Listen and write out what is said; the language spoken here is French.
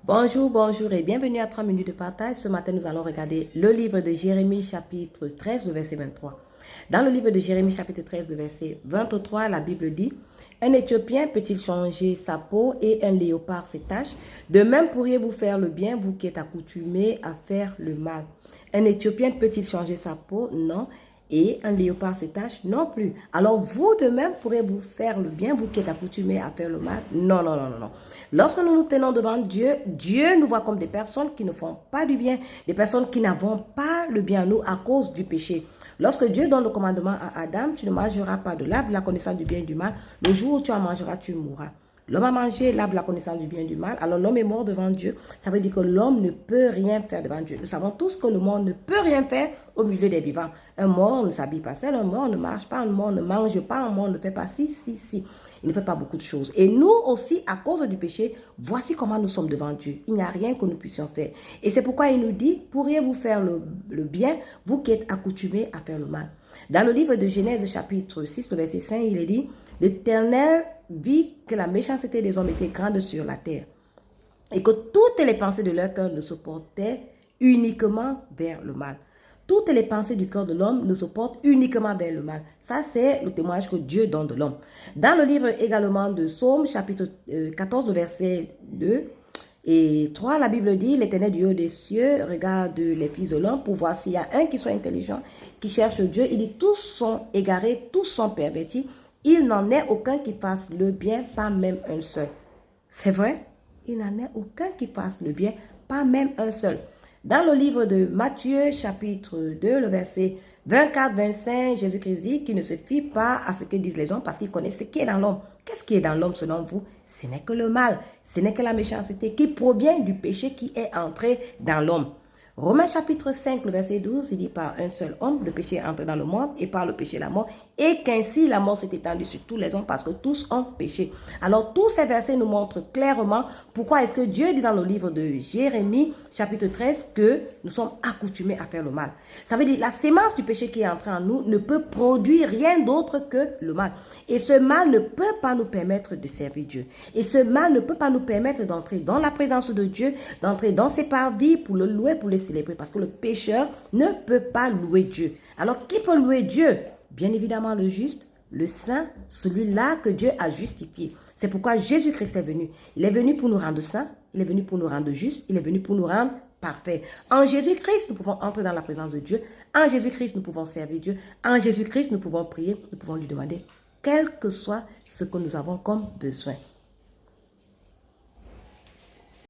Bonjour, bonjour et bienvenue à 3 minutes de partage. Ce matin, nous allons regarder le livre de Jérémie chapitre 13, le verset 23. Dans le livre de Jérémie chapitre 13, le verset 23, la Bible dit: un Éthiopien peut-il changer sa peau et un léopard ses taches? De même pourriez-vous faire le bien, vous qui êtes accoutumés à faire le mal. Un Éthiopien peut-il changer sa peau? Non. Et un léopard ses taches? Non plus. Alors vous de même pourrez-vous faire le bien, vous qui êtes accoutumés à faire le mal? Non, non, non, non, non. Lorsque nous nous tenons devant Dieu, Dieu nous voit comme des personnes qui ne font pas du bien, des personnes qui n'avons pas le bien, nous, à cause du péché. Lorsque Dieu donne le commandement à Adam, tu ne mangeras pas de l'arbre de la connaissance du bien et du mal. Le jour où tu en mangeras, tu mourras. L'homme a mangé l'arbre de la connaissance du bien et du mal. Alors l'homme est mort devant Dieu. Ça veut dire que l'homme ne peut rien faire devant Dieu. Nous savons tous que le monde ne peut rien faire au milieu des vivants. Un mort ne s'habille pas seul, un mort ne marche pas, un mort ne mange pas, un mort ne fait pas ci, ci, ci. Il ne fait pas beaucoup de choses. Et nous aussi, à cause du péché, voici comment nous sommes devant Dieu. Il n'y a rien que nous puissions faire. Et c'est pourquoi il nous dit: pourriez-vous faire le bien, vous qui êtes accoutumés à faire le mal. Dans le livre de Genèse chapitre 6, le verset 5, il est dit: l'Éternel vit que la méchanceté des hommes était grande sur la terre et que toutes les pensées de leur cœur ne se portaient uniquement vers le mal. Toutes les pensées du cœur de l'homme ne se portent uniquement vers le mal. Ça, c'est le témoignage que Dieu donne de l'homme. Dans le livre également de Psaume, chapitre 14, verset 2 et 3, la Bible dit: l'Éternel du haut des cieux regarde les fils de l'homme pour voir s'il y a un qui soit intelligent, qui cherche Dieu. Il dit: tous sont égarés, tous sont pervertis. Il n'en est aucun qui fasse le bien, pas même un seul. C'est vrai? Il n'en est aucun qui fasse le bien, pas même un seul. Dans le livre de Matthieu, chapitre 2, le verset 24-25, Jésus-Christ dit qu'il ne se fie pas à ce que disent les hommes parce qu'il connaît ce qui est dans l'homme. Qu'est-ce qui est dans l'homme selon vous? Ce n'est que le mal, ce n'est que la méchanceté qui provient du péché qui est entré dans l'homme. Romains chapitre 5, le verset 12, il dit: par un seul homme, le péché est entré dans le monde et par le péché la mort, et qu'ainsi la mort s'est étendue sur tous les hommes parce que tous ont péché. Alors tous ces versets nous montrent clairement pourquoi est-ce que Dieu dit dans le livre de Jérémie chapitre 13 que nous sommes accoutumés à faire le mal. Ça veut dire la sémence du péché qui est entrée en nous ne peut produire rien d'autre que le mal. Et ce mal ne peut pas nous permettre de servir Dieu. Et ce mal ne peut pas nous permettre d'entrer dans la présence de Dieu, d'entrer dans ses parvis pour le louer, pour le célébrer, parce que le pécheur ne peut pas louer Dieu. Alors, qui peut louer Dieu? Bien évidemment le juste, le saint, celui-là que Dieu a justifié. C'est pourquoi Jésus-Christ est venu. Il est venu pour nous rendre saints, il est venu pour nous rendre justes, il est venu pour nous rendre parfaits. En Jésus-Christ, nous pouvons entrer dans la présence de Dieu. En Jésus-Christ, nous pouvons servir Dieu. En Jésus-Christ, nous pouvons prier, nous pouvons lui demander quel que soit ce que nous avons comme besoin.